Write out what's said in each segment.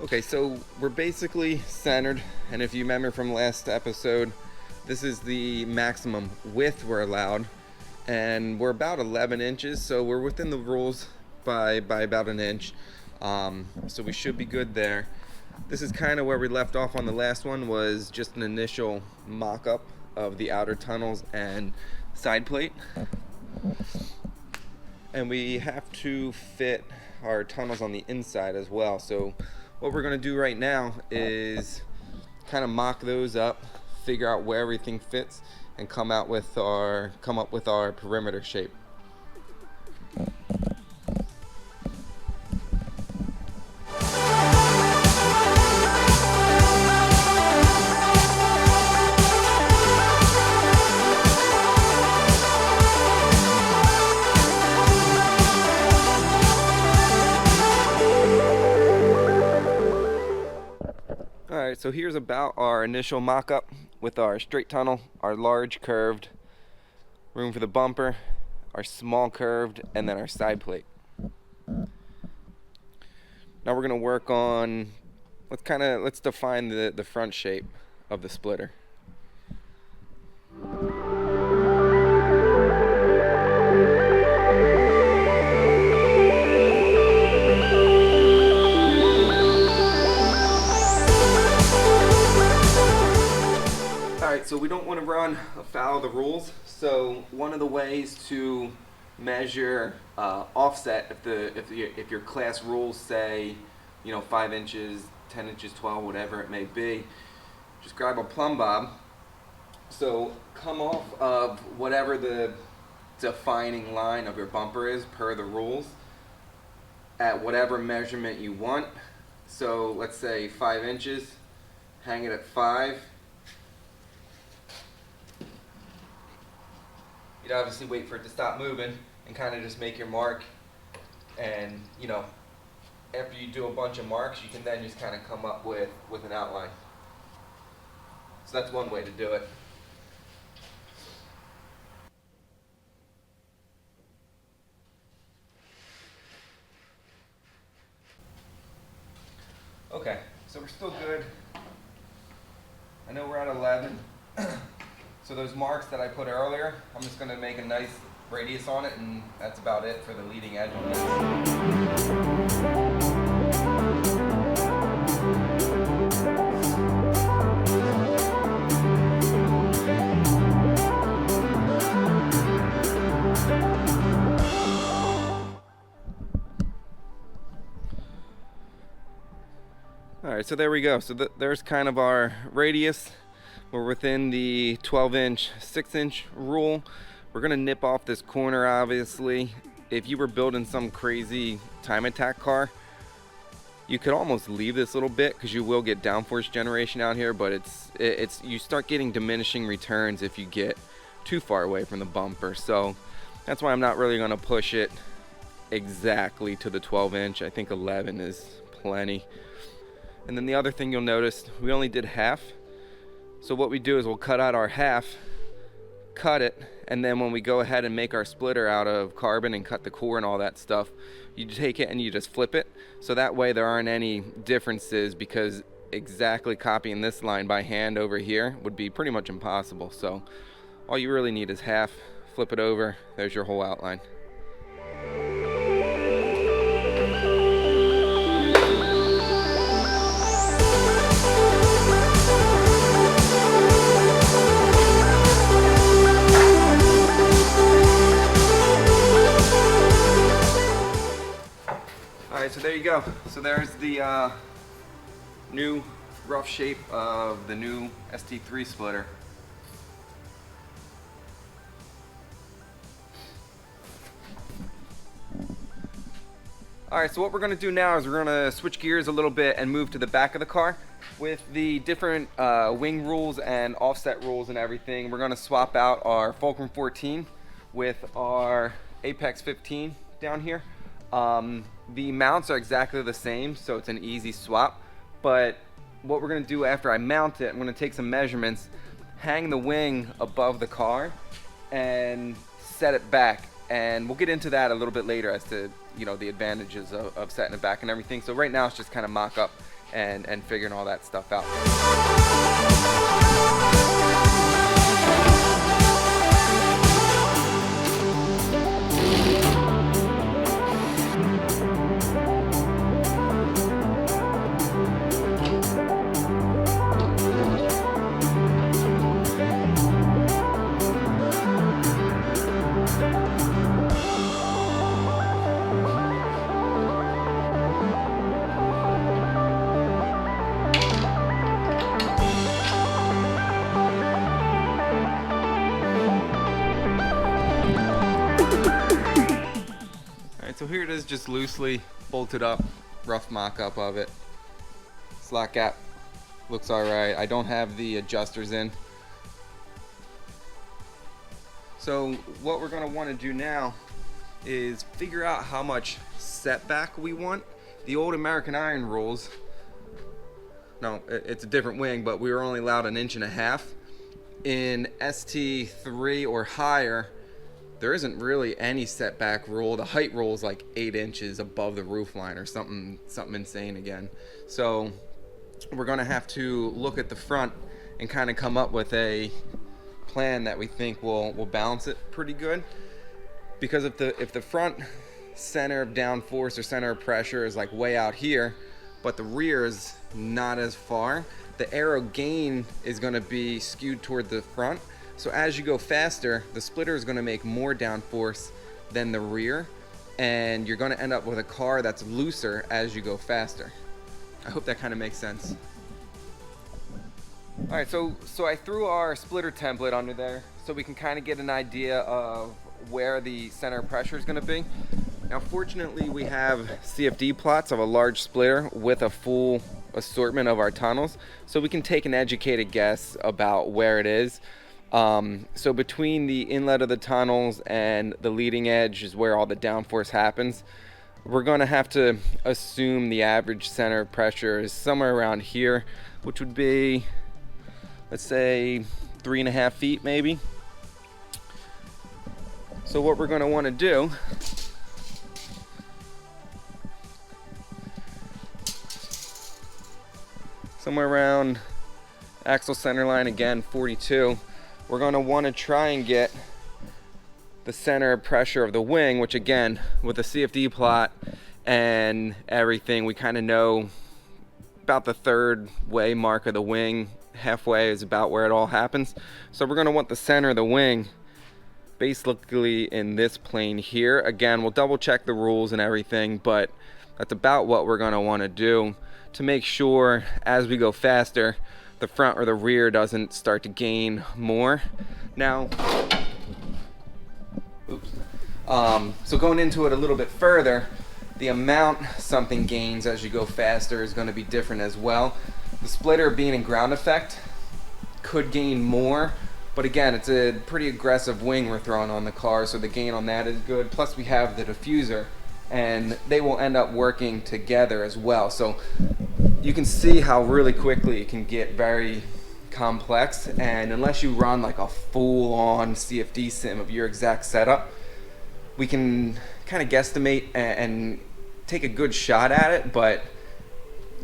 Okay, so we're basically centered, and if you remember from last episode, this is the maximum width we're allowed, and we're about 11 inches, so we're within the rules by about an inch, so we should be good there. This is kind of where we left off on the last one, was just an initial mock-up of the outer tunnels and side plate. And we have to fit our tunnels on the inside as well. So what we're going to do right now is kind of mock those up, figure out where everything fits, and come up with our perimeter shape. Alright, so here's about our initial mock-up with our straight tunnel, our large curved, room for the bumper, our small curved, and then our side plate. Now we're going to work on, let's define the front shape of the splitter. So we don't want to run afoul of the rules. So one of the ways to measure offset, if your class rules say, 5 inches, 10 inches, 12, whatever it may be, just grab a plumb bob. So come off of whatever the defining line of your bumper is per the rules at whatever measurement you want. So let's say 5 inches, hang it at 5. You'd obviously wait for it to stop moving and kind of just make your mark, and after you do a bunch of marks, you can then just kind of come up with an outline. So that's one way to do it. Okay, so we're still good. I know we're at 11. So those marks that I put earlier, I'm just going to make a nice radius on it, and that's about it for the leading edge on this. Alright, so there we go. So there's kind of our radius. We're within the 12-inch, 6-inch rule. We're going to nip off this corner, obviously. If you were building some crazy time attack car, you could almost leave this little bit because you will get downforce generation out here, but you start getting diminishing returns if you get too far away from the bumper. So that's why I'm not really going to push it exactly to the 12-inch. I think 11 is plenty. And then the other thing you'll notice, we only did half. So what we do is we'll cut out our half, cut it, and then when we go ahead and make our splitter out of carbon and cut the core and all that stuff, you take it and you just flip it. So that way there aren't any differences, because exactly copying this line by hand over here would be pretty much impossible. So all you really need is half, flip it over, there's your whole outline. Alright, so there you go. So there's the new rough shape of the new ST3 splitter. Alright, so what we're going to do now is we're going to switch gears a little bit and move to the back of the car. With the different wing rules and offset rules and everything, we're going to swap out our Fulcrum 14 with our Apex 15 down here. The mounts are exactly the same, so it's an easy swap. But what we're going to do after I mount it, I'm going to take some measurements, hang the wing above the car, and set it back and we'll get into that a little bit later as to, you know, the advantages of setting it back and everything. So right now it's just kind of mock up and figuring all that stuff out. So here it is, just loosely bolted up, rough mock-up of it. Slot gap looks alright. I don't have the adjusters in. So what we're going to want to do now is figure out how much setback we want. The old American Iron rules, no, it's a different wing, but we were only allowed 1.5 inches. In ST3 or higher, there isn't really any setback rule. The height rule is like 8 inches above the roof line or something insane again. So we're gonna have to look at the front and kind of come up with a plan that we think will balance it pretty good. Because if the front center of downforce or center of pressure is like way out here, but the rear is not as far, the aero gain is gonna be skewed toward the front. So as you go faster, the splitter is going to make more downforce than the rear, and you're going to end up with a car that's looser as you go faster. I hope that kind of makes sense. All right, so I threw our splitter template under there so we can kind of get an idea of where the center of pressure is going to be. Now, fortunately, we have CFD plots of a large splitter with a full assortment of our tunnels, so we can take an educated guess about where it is. So between the inlet of the tunnels and the leading edge is where all the downforce happens. We're going to have to assume the average center of pressure is somewhere around here, which would be, let's say, 3.5 feet maybe. So what we're going to want to do somewhere around axle center line, again 42. We're going to want to try and get the center of pressure of the wing, which again, with the CFD plot and everything, we kind of know about the third way mark of the wing. Halfway is about where it all happens. So we're going to want the center of the wing basically in this plane here. Again, we'll double check the rules and everything, but that's about what we're going to want to do to make sure as we go faster, the front or the rear doesn't start to gain more. Now, so going into it a little bit further, the amount something gains as you go faster is going to be different as well. The splitter being in ground effect could gain more, but again, it's a pretty aggressive wing we're throwing on the car, so the gain on that is good. Plus we have the diffuser, and they will end up working together as well. So you can see how really quickly it can get very complex, and unless you run like a full-on CFD sim of your exact setup, we can kind of guesstimate and take a good shot at it, but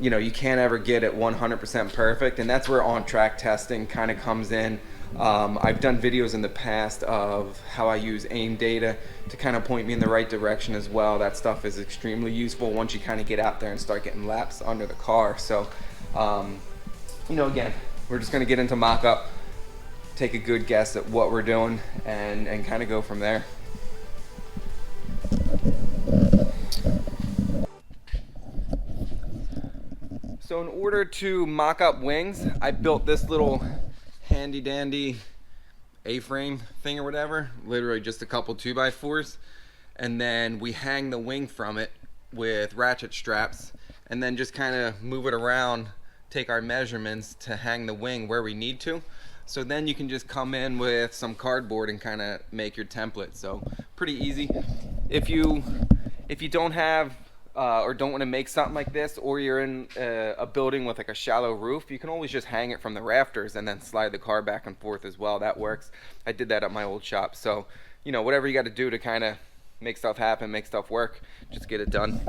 you know, you can't ever get it 100% perfect, and that's where on-track testing kind of comes in. I've done videos in the past of how I use aim data to kind of point me in the right direction as well. That stuff is extremely useful once you kind of get out there and start getting laps under the car. So, you know, again, we're just going to get into mock-up, take a good guess at what we're doing, and kind of go from there. So in order to mock up wings, I built this little handy dandy A-frame thing or whatever, literally just a couple 2x4s, and then we hang the wing from it with ratchet straps, and then just kind of move it around, take our measurements to hang the wing where we need to. So then you can just come in with some cardboard and kind of make your template. So pretty easy. If you don't have or don't want to make something like this, or you're in a building with like a shallow roof, you can always just hang it from the rafters and then slide the car back and forth as well. That works. I did that at my old shop. So you know, whatever you got to do to kind of make stuff happen, make stuff work, just get it done.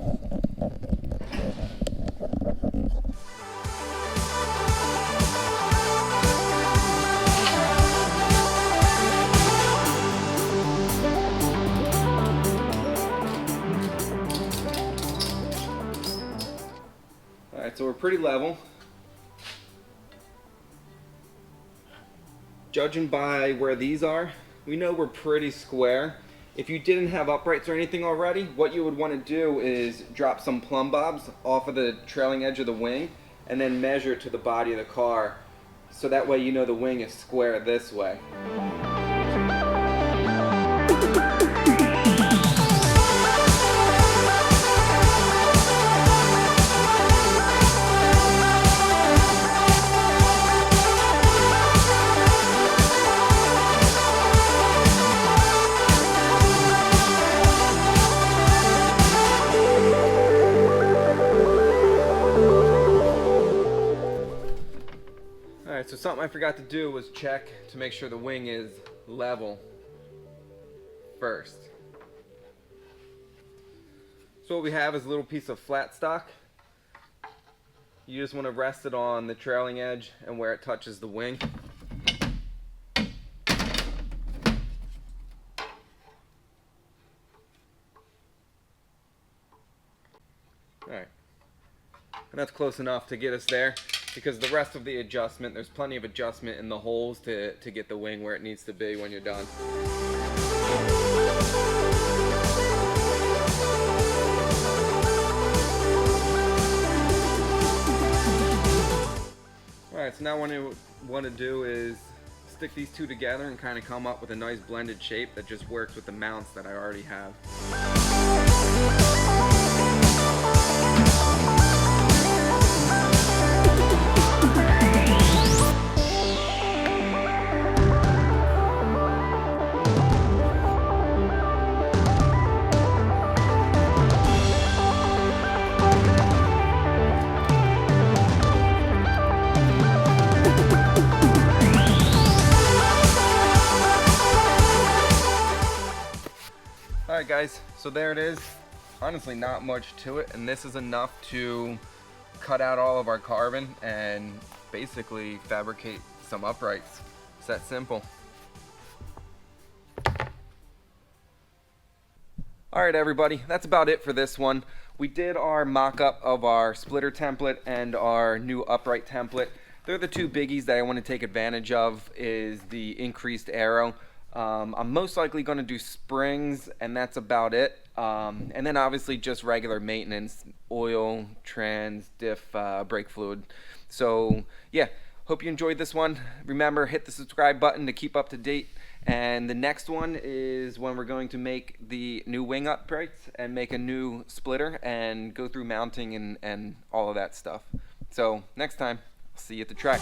Alright, so we're pretty level. Judging by where these are, we know we're pretty square. If you didn't have uprights or anything already, what you would want to do is drop some plumb bobs off of the trailing edge of the wing and then measure to the body of the car, so that way you know the wing is square this way. Alright, so something I forgot to do was check to make sure the wing is level first. So what we have is a little piece of flat stock. You just want to rest it on the trailing edge and where it touches the wing. Alright, and that's close enough to get us there, because the rest of the adjustment, there's plenty of adjustment in the holes to get the wing where it needs to be when you're done. Alright, so now what I want to do is stick these two together and kind of come up with a nice blended shape that just works with the mounts that I already have. Alright guys, so there it is. Honestly, not much to it, and this is enough to cut out all of our carbon and basically fabricate some uprights. It's that simple. Alright everybody, that's about it for this one. We did our mock-up of our splitter template and our new upright template. They're the two biggies that I want to take advantage of, is the increased aero. I'm most likely going to do springs, and that's about it. And then obviously just regular maintenance, oil, trans, diff, brake fluid. So yeah, hope you enjoyed this one. Remember, hit the subscribe button to keep up to date. And the next one is when we're going to make the new wing uprights and make a new splitter and go through mounting and all of that stuff. So next time, I'll see you at the track.